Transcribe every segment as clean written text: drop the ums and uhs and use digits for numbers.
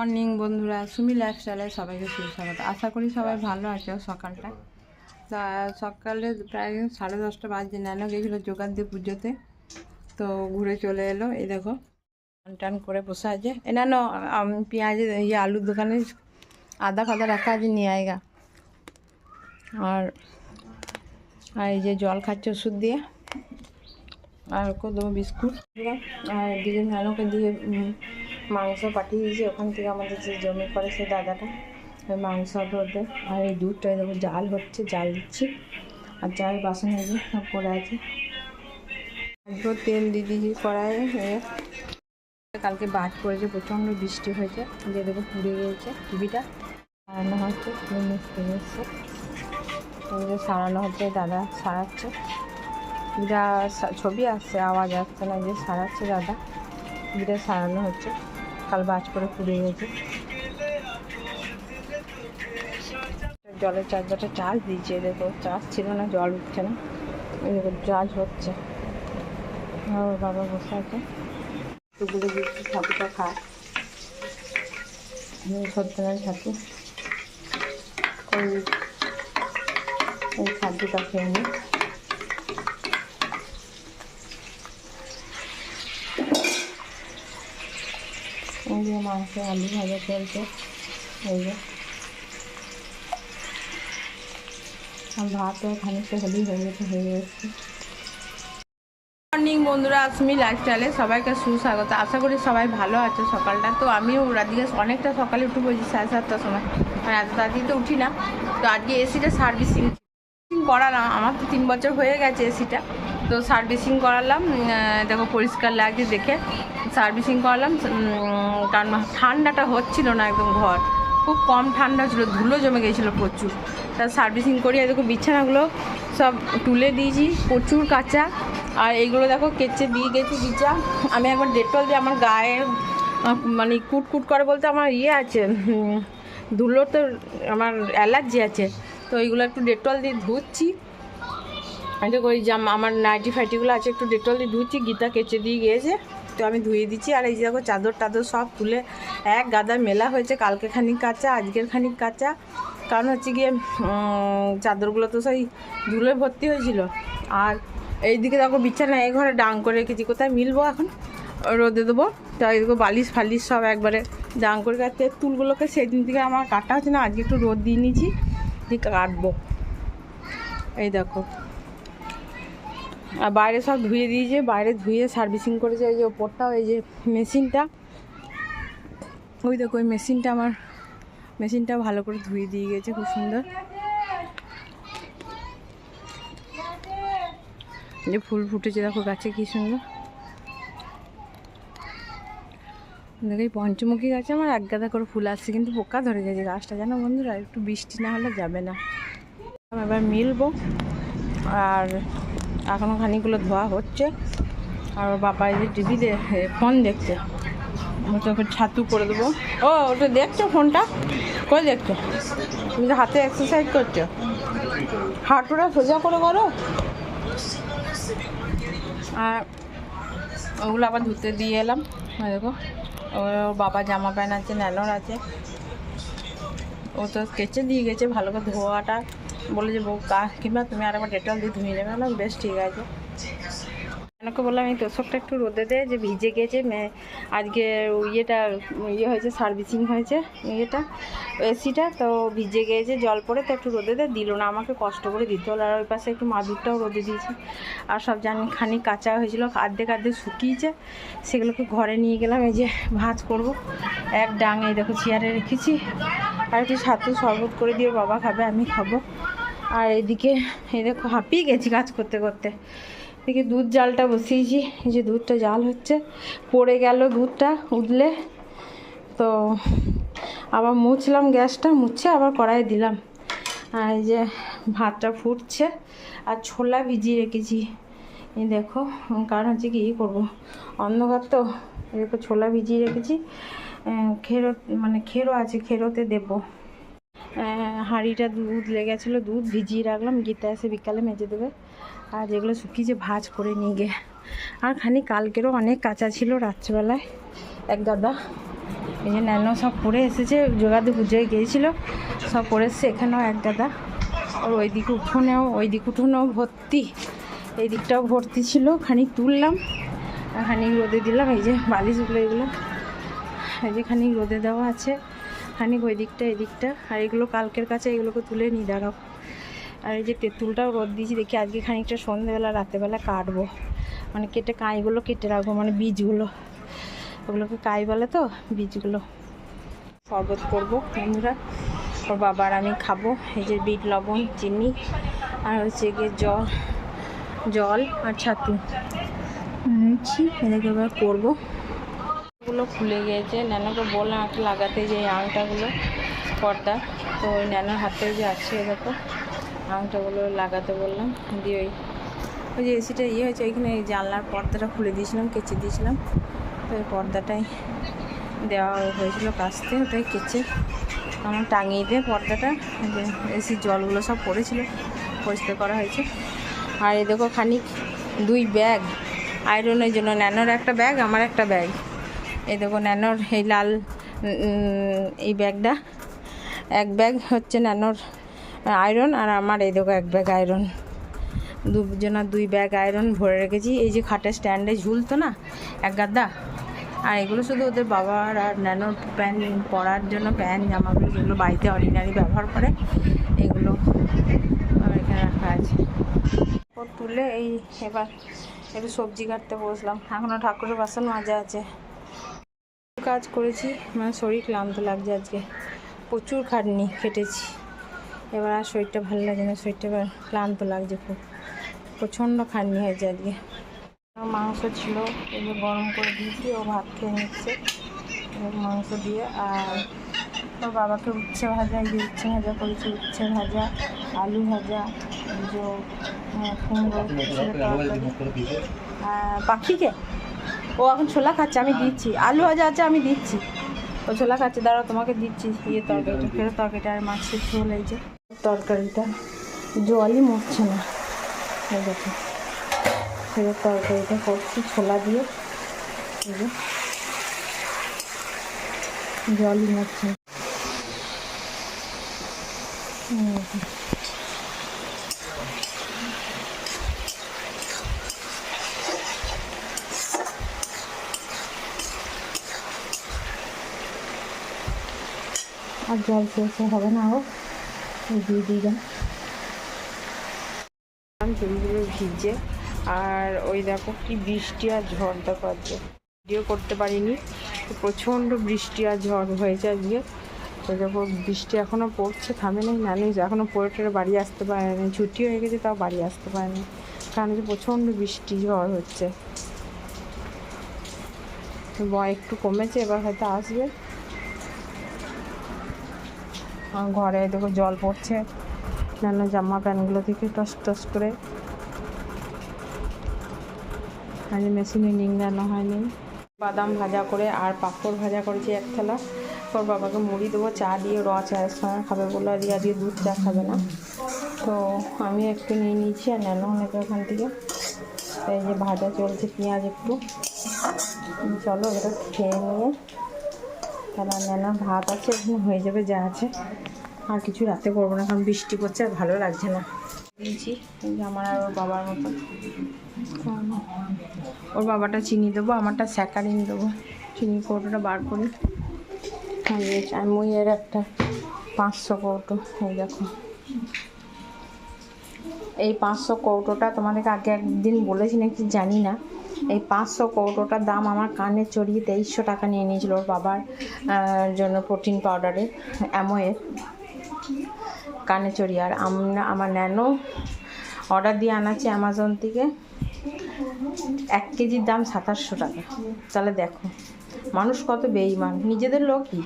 Morning বন্ধুরা, সুমি লাইফস্টাইলে সবাইকে সুস্বাগত। আশা করি সবাই ভালো আছে। সকালটা সকালে প্রায় 10:30 বাজে। নানো গেছিলো জোগাড় দিয়ে পুজোতে, তো ঘুরে চলে এলো। এই দেখো টান করে বসে আছে। এ নানো পেঁয়াজ আলুর দোকানে আদা ফাদা রাখা আছে, নিয়ে আয়গা। আর এই যে জল খাচ্ছে ওষুধ দিয়ে, আর ওকে দেবো বিস্কুট। আর এদিকে নানোকে দিয়ে মাংস পাঠিয়ে দিয়েছি ওখান থেকে, আমাদের যে জমি করে সে দাদাটা, ওই মাংস ওদের। আর এই দুধটা দেখো জাল হচ্ছে, জাল দিচ্ছি। আর চায়ের বাসন হয়েছে সব পড়ে আছে। একবার তেল দিয়ে দিয়েছি কড়াইয়ে। কালকে বাজ পড়েছে, প্রচণ্ড বৃষ্টি হয়েছে, যে দেখো পুড়ে গিয়েছে। টিভিটা সারানো হচ্ছে, মিস্ত্রি এসছে, সারানো হচ্ছে, দাদা সারাচ্ছে। টিভিটা ছবি আসছে, আওয়াজ আসছে না, যে সারাচ্ছে দাদা। টিভিটা সারানো হচ্ছে, কাল বাজ করে পুড়ে গেছে। জলের চার্জারটা চার্জ দিয়েছে, দেখো চার্জ ছিল না, জল উঠছে না। এই দেখো চার্জ হচ্ছে। ওর বাবা বসে আছে, টুকুলে দিচ্ছি ছাতুটা খায়। সত্যনারায়ণ ছাতু, ওই ছাতুটা খেয়ে নিই। এই যে মাংস আলু ভাজা চলছে, এই যে ভাত খানিকটা হলেই হয়ে গেছে। মর্নিং বন্ধুরা, সুমি লাইফস্টাইলে সবাইকে সুস্বাগত। আশা করি সবাই ভালো আছে। সকালটা তো আমিও রাদিকে অনেকটা সকালে উঠে পড়েছি, 7:30টার সময়। আর এত তাড়াতাড়ি তো উঠি না। তো আজকে এসিটা সার্ভিসিং করালাম। আমার তো 3 বছর হয়ে গেছে এসিটা, তো সার্ভিসিং করালাম। দেখো পরিষ্কার লাগছে দেখে সার্ভিসিং করালাম। কারণ ঠান্ডাটা হচ্ছিল না, একদম ঘর খুব কম ঠান্ডা ছিল, ধুলো জমে গিয়েছিলো প্রচুর। তা সার্ভিসিং করি। দেখো বিছানাগুলো সব তুলে দিয়েছি, প্রচুর কাঁচা। আর এইগুলো দেখো কেচে দিয়ে গেছি বিছা। আমি একবার ডেটল দিয়ে আমার গায়ে মানে কুটকুট করে বলতে আমার আছে, ধুলো তো আমার অ্যালার্জি আছে, তো এইগুলো একটু ডেটল দিয়ে ধুচ্ছি। দেখো ওই আমার নাইটি ফাইটিগুলো আছে, একটু ডেটল দিয়ে ধুচ্ছি। গীতা কেচে দিয়ে গিয়েছে, তো আমি ধুয়ে দিচ্ছি। আর এই যে দেখো চাদর টাদর সব তুলে এক গাদা মেলা হয়েছে। কালকে খানিক কাঁচা, আজকের খানিক কাঁচা। কারণ হচ্ছে গিয়ে চাদরগুলো তো সেই ধুলে ভর্তি হয়েছিল। আর এইদিকে দেখো বিছানা এই ঘরে ডাং করে রেখেছি। কোথায় মিলবো এখন, রোদে দেবো। তো এইদিকে বালিশ ফালিশ সব একবারে ডাং করে কাটতে। তুলগুলোকে সেদিন থেকে আমার কাটা হচ্ছে না, আজকে একটু রোদ দিয়ে নিয়েছি, দিয়ে কাটবো। এই দেখো, আর বাইরে সব ধুয়ে দিয়েছে, বাইরে ধুয়ে সার্ভিসিং করেছে। এই যে ওপরটা, এই যে মেশিনটা, ওই দেখো ওই মেশিনটা, আমার মেশিনটা ভালো করে ধুয়ে দিয়ে গেছে, খুব সুন্দর। যে ফুল ফুটেছে দেখো গাছে, কি সুন্দর। দেখো এই পঞ্চমুখী গাছে আমার এক গাদা করে ফুল আসছে, কিন্তু পোকা ধরে গেছে গাছটা, জানো বন্ধুরা। একটু বৃষ্টি না হলে যাবে না। এবার মিলবো। আর এখনও খানিকগুলো ধোয়া হচ্ছে। আর বাবা এই যে টিভিতে ফোন দেখছে, ওকে ছাতু করে দেবো। ও ওটা দেখছো ফোনটা, করে দেখছো? তুমি তো হাতে এক্সারসাইজ করছো, হাঁটুটা সোজা করে করো। আর ওগুলো আবার ধুতে দিয়ে এলাম। দেখো ওর বাবা জামা প্যান্ট আছে, ন্যানোর আছে, ও তো কেচে দিয়ে গেছে ভালো করে। ধোয়াটা বলে যে বউ কিংবা তুমি আর একবার ডেটল দিয়ে ধুয়ে নেবে না, বেশ ঠিক আছে। ওকে বললাম এই তোষকটা একটু রোদে দে, যে ভিজে গেছে। আজকে ইয়ে হয়েছে, সার্ভিসিং হয়েছে ইয়েটা, এসিটা, তো ভিজে গিয়েছে জল পড়ে, তো একটু রোদে দে। দিল না, আমাকে কষ্ট করে দিতে হলো। আর ওই পাশে একটু মাদুরটাও রোদে দিয়েছি। আর সব খানিক কাঁচা হয়েছিল, আর্ধেক শুকিয়েছে, সেগুলোকে ঘরে নিয়ে গেলাম। এই যে ভাত করব, এক ডাং এই দেখো চেয়ারে রেখেছি। আর একটু ছাতু শরবত করে দিয়ে বাবা খাবে, আমি খাবো। আর এদিকে এই দেখো হাঁপিয়ে গেছি কাজ করতে করতে। এদিকে দুধ জালটা বসিয়েছি, এই যে দুধটা জাল হচ্ছে, পড়ে গেল দুধটা উঠলে, তো আবার মুছলাম গ্যাসটা, মুছে আবার কড়াইয়ে দিলাম। আর এই যে ভাতটা ফুটছে, আর ছোলা ভিজিয়ে রেখেছি। এই দেখো, কারণ হচ্ছে কি করবো, অন্ধকার তো, এরকম ছোলা ভিজিয়ে রেখেছি। খেরো আছে, খেরোতে দেবো। হাঁড়িটা দুধ লেগেছিলো, দুধ ভিজিয়ে রাখলাম, গীতা এসে বিকালে মেজে দেবে। আর যেগুলো শুকিয়েছে ভাজ করে নিয়ে গে। আর কালকেরও অনেক কাঁচা ছিল রাত্রেবেলায় এক গাদা। এই যে ন্যানো সব পরে এসেছে, যোগাতে পুজোয় গিয়েছিল, সব পরে এসছে। এখানেও এক দাদা, ওর ওই দিক উঠোনেও ভর্তি, এই দিকটাও ভর্তি ছিল। খানিক তুললাম আর খানিক রোদে দিলাম। এই যে বালিশগুলো, এগুলো এই যে খানিক রোদে দেওয়া আছে, খানিক ওই দিকটা এই দিকটা। আর এগুলো কালকের কাছে, এগুলোকে তুলে নিয়ে দাঁড়াও। আর এই যে তেঁতুলটাও রোদ দিয়েছি, দেখি আজকে খানিকটা সন্ধ্যেবেলা রাতেরবেলা কাটবো, মানে কেটে কাঁইগুলো কেটে রাখবো, মানে বীজগুলো, ওগুলোকে কাই বলে তো, বীজগুলো। শরবত করবো বন্ধুরা, ওর বাবা আর আমি খাবো। এই যে বিট লবণ, চিনি আর হচ্ছে গিয়ে জল আর ছাতু নিচ্ছি, এদেরকে এবার করবো। এগুলো খুলে গিয়েছে, ন্যানোকে বললাম একটা লাগাতে, যে আংটাগুলো পর্দা, তো ওই ন্যানোর হাতে যে আছে দেখো আংটাগুলো লাগাতে বললাম। দিয়ে ওই যে এসিটা হয়েছে, ওইখানে এই জানলার পর্দাটা খুলে দিয়েছিলাম, কেচে দিয়েছিলাম, তো ওই পর্দাটাই দেওয়া হয়েছিল কাচতে, ওটাই কেচে আমার টাঙিয়ে দিয়ে পর্দাটা, যে এসির জলগুলো সব পড়েছিল পরিষ্কার করা হয়েছে। আর এই দেখো খানিক 2 ব্যাগ আয়রনের জন্য, ন্যানোর একটা ব্যাগ, আমার একটা ব্যাগ। এই দেখো ন্যানোর এই লাল এই ব্যাগটা, এক ব্যাগ হচ্ছে ন্যানোর আয়রন, আর আমার এই দেখো এক ব্যাগ আয়রন, দুজনা 2 ব্যাগ আয়রন ভরে রেখেছি। এই যে খাটের স্ট্যান্ডে ঝুলতো না এক গাদা, আর এগুলো শুধু ওদের বাবার আর ন্যানোর প্যান্ট পরার জন্য, প্যান্ট জামাগুলো যেগুলো বাড়িতে অর্ডিনারি ব্যবহার করে, এগুলো আমার এখানে রাখা আছে। ও তুলে এই এবার একটু সবজি কাটতে বসলাম, এখনও ঠাকুরের বাসন মাজা আছে। কাজ করেছি, মানে শরীর ক্লান্ত লাগছে আজকে, প্রচুর খাটনি খেটেছি। এবার আর শরীরটা ভালো লাগে না, শরীরটা এবার ক্লান্ত লাগছে, খুব প্রচণ্ড খাটনি হয়েছে আজকে। মাংস ছিল, এগুলো গরম করে দিয়েছি, ও ভাত খেয়ে নিচ্ছে মাংস দিয়ে। আর ওর বাবাকে উচ্ছে ভাজা, উচ্ছে ভাজা করেছি, উচ্ছে ভাজা, আলু ভাজা, যে কুমড়ো পাখিকে, ও এখন ছোলা খাচ্ছে, আমি দিচ্ছি। আলু ভাজা আছে, আমি দিচ্ছি, ও ছোলা খাচ্ছে, দাঁড়াও তোমাকে দিচ্ছি। তরকারিটা ফেরত, তরকারিটা আর মাছের ঝোল, এই যে তরকারিটা জলই মরছে না, এই দেখো ফেরত তরকারিটা করছি ছোলা দিয়ে, এই যে জলই মরছে না। আর জল শেষে হবে না, ও দিয়ে দিলাম চুলগুলো ভিজে। আর ওই দেখো কি বৃষ্টি আর ঝড় দেখো, আজকে ভিডিও করতে পারিনি, প্রচণ্ড বৃষ্টি আর ঝড় হয়েছে আজকে। তো দেখো বৃষ্টি এখনও পড়ছে, থামে নেই, নানুজ এখনও পড়ে বাড়ি আসতে পারেনি, ছুটি হয়ে গেছে তাও বাড়ি আসতে পারেনি, কারণ যে প্রচণ্ড বৃষ্টি ঝড় হচ্ছে। একটু কমেছে, এবার হয়তো আসবে। ঘরে দেখো জল পড়ছে, নানা জামা প্যান্টগুলো থেকে টস টস করে, আজ মেশিনে নিংড়ানো হয়নি। বাদাম ভাজা করে আর পাঁপড় ভাজা করেছি এক থালা। ওর বাবাকে মুড়ি দেবো, চা দিয়ে, চায়ের সঙ্গে খাবে বলে, আজকে দুধ চা খাবে না, তো আমি একটু নিয়ে নিয়েছি আর নেনো অনেকে ওখান থেকে। এই যে ভাজা চলছে, পেঁয়াজ একটু, চলো এটা খেয়ে নিয়ে তাহলে নেনোর ভাত আছে, এখানে হয়ে যাবে যা আছে, আর কিছু রাতে করবো না, কারণ বৃষ্টি পড়ছে আর ভালো লাগছে না। দিয়েছি আমার আর ওর বাবার মতো, ওর বাবাটা চিনি দেবো, আমারটা স্যাকারিন দেবো। চিনি কৌটোটা বার করি, মুইয়ের একটা 500 কৌটো, এই দেখো এই 500 কৌটোটা তোমাদেরকে আগে একদিন বলেছি নাকি জানি না, এই 500 কৌটোটার দাম আমার কানে চড়িয়ে 2300 টাকা নিয়ে নিয়েছিল ওর বাবার জন্য, প্রোটিন পাউডারের অ্যামোয়ের কানে চড়িয়ে। আর আমার ন্যানো অর্ডার দিয়ে আনাচ্ছে অ্যামাজন থেকে, 1 কেজির দাম 2700 টাকা। তাহলে দেখো মানুষ কত বেঈমান, নিজেদের লোকই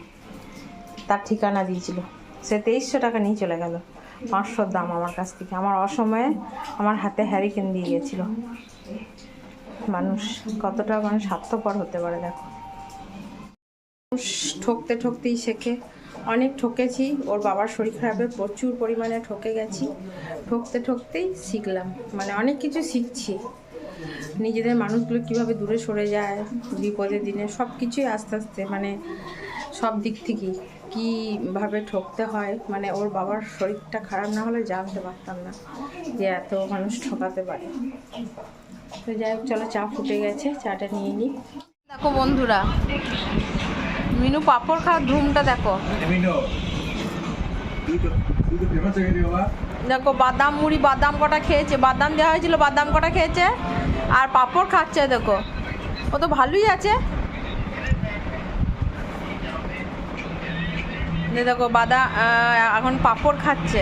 তার ঠিকানা দিয়েছিল, সে 2300 টাকা নিয়ে চলে গেল, 500 দাম আমার কাছ থেকে, আমার অসময়ে আমার হাতে হ্যারিকেন দিয়ে গেছিল। মানুষ কতটা মানে স্বার্থপর হতে পারে দেখো। মানুষ ঠকতে ঠকতেই শেখে, অনেক ঠকেছি, ওর বাবার শরীর খারাপে প্রচুর পরিমাণে ঠকে গেছি, ঠকতে ঠকতেই শিখলাম, মানে অনেক কিছু শিখছি। নিজেদের মানুষগুলো কিভাবে দূরে সরে যায় বিপদের দিনে, সব কিছুই আস্তে আস্তে মানে সব দিক থেকেই কীভাবে ঠকতে হয়, মানে ওর বাবার শরীরটা খারাপ না হলে জানতে পারতাম না যে এত মানুষ ঠকাতে পারে। তো যাই হোক, চলো চা ফুটে গেছে, চাটা নিয়ে নিই। দেখো বন্ধুরা, মিনু পাঁপড় খাওয়ার ধুমটা দেখো। দেখো বাদাম মুড়ি, বাদাম কটা খেয়েছে, বাদাম দেওয়া হয়েছিল, বাদাম কটা খেয়েছে আর পাঁপড় খাচ্ছে। দেখো ও তো ভালোই আছে। দেখো বাদাম এখন পাঁপড় খাচ্ছে।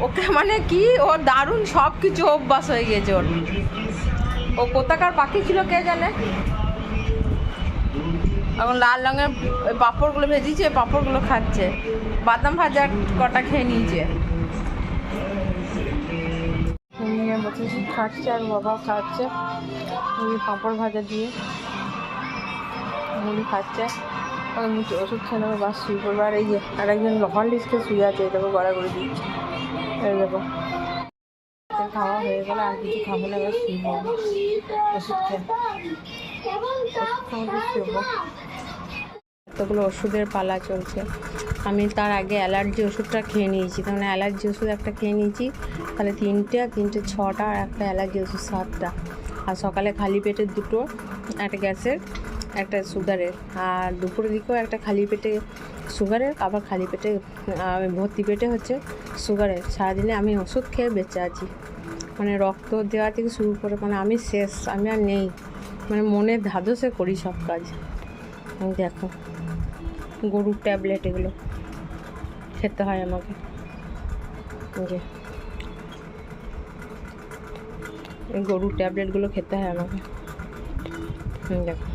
ওকে মানে কি, ওর দারুণ সব কিছু অভ্যাস হয়ে গেছে ওর। ও কোথাকার পাখি ছিল কে জানে। এখন লাল রঙের ওই পাঁপড়গুলো ভেজেছে, পাঁপড়গুলো খাচ্ছে। বাদাম ভাজা কটা খেয়ে নিয়েছে, নিয়ে বসে খাচ্ছে আর বাবা খাচ্ছে পাঁপড় ভাজা দিয়ে, মুড়ি খাচ্ছে। ওষুধ খেয়ে নেবে, বাস শুয়ে পড়বে। আর এই যে আর একজন হরলিক্সকে শুয়ে আছে, এটাকে গড়াগড়ি দিচ্ছে। এই দেখো খাওয়া হয়ে গেলে আর কিছু খাবো না, এবার শুয়ে পড়বো ওষুধ খেয়ে। এতগুলো ওষুধের পালা চলছে। আমি তার আগে অ্যালার্জি ওষুধটা খেয়ে নিয়েছি, তার মানে অ্যালার্জি ওষুধ একটা খেয়ে নিয়েছি, তাহলে তিনটে 6টা, আর একটা অ্যালার্জি ওষুধ 7টা। আর সকালে খালি পেটে 2টো, একটা গ্যাসের একটা সুগারের, আর দুপুরের দিকেও একটা খালি পেটে সুগারের, আবার খালি পেটে ভর্তি পেটে হচ্ছে সুগারের। সারাদিনে আমি ওষুধ খেয়ে বেঁচে আছি, মানে রক্ত দেওয়া থেকে শুরু করে, মানে আমি শেষ, আমি আর নেই, মানে মনের ধাদসে করি সব কাজ। দেখো গরুর ট্যাবলেট, এগুলো খেতে হয় আমাকে, যে এই গরুর ট্যাবলেটগুলো খেতে হয় আমাকে। দেখো